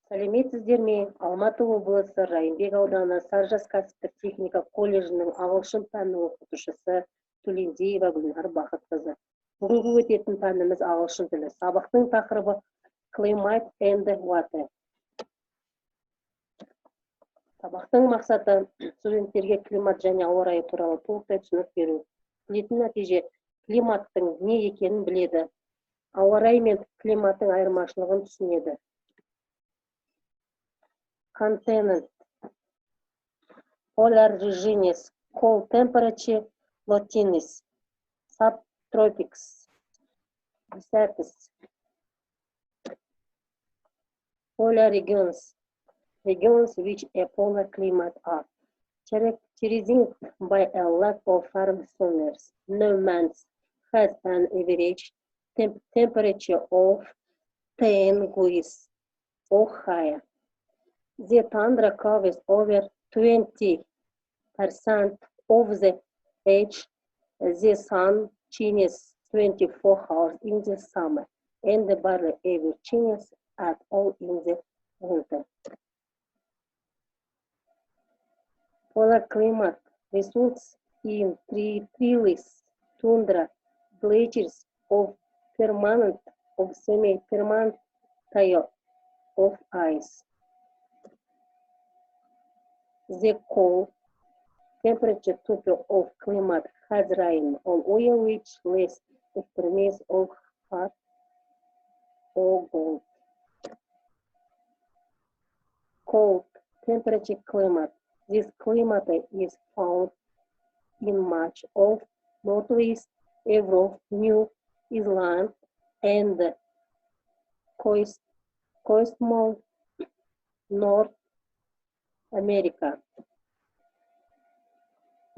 Сәлеметсіздер ме? Алматы облысы Райымбек ауданы Саржас кәсіптік техника колледжінің ағылшын пәнінің оқытушысы Төлендиева Гүлнар Бақытқызы. Бүгінгі өтетін пәніміз ағылшын тілі. Сабақтың тақырыбы Climate and Water. Сабақтың мақсаты студенттерге климат және ауа райы туралы толықтай түсінік беру. Білетін нәтиже климаттың не екенін біледі. Ауа райы мен климаттың айырмашылығын түсінеді. Content. Polar regions, cold temperature, mountainous, subtropics, deserts. Polar regions, regions which a polar climate are characterized by a lack of warm summers. No month has an average temperature of 10 degrees or higher. The tundra covers over 20% of the age. The sun shines 24 hours in the summer and barely ever shines at all in the winter. Polar climate results in treeless tundra, glaciers of permanent or semi-permanent tile of ice. The cold temperature type of climate has rain on oil which less extremes of hot or cold. Cold temperature climate. This climate is found in much of Northwest Europe, New Zealand, and coastal North America.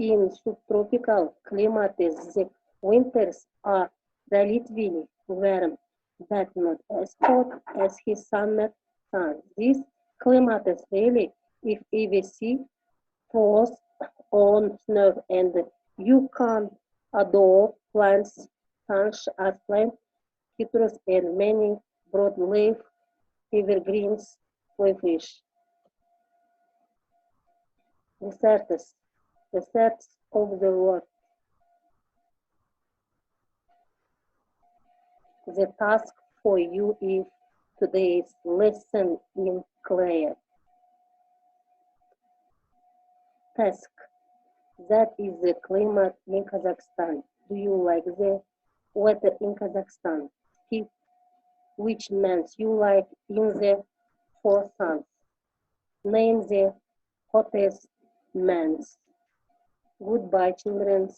In subtropical climates, the winters are relatively warm, but not as hot as his summer sun. These climates rarely, if ever, see frost on snow, and you can adore plants such as plant citrus and many broadleaf evergreens with fish. Deserts of the world. The task for you is today's lesson in clear. Task. That is the climate in Kazakhstan. Do you like the weather in Kazakhstan? Skip. Which months you like in the 4 months? Name the hottest months. Goodbye, children.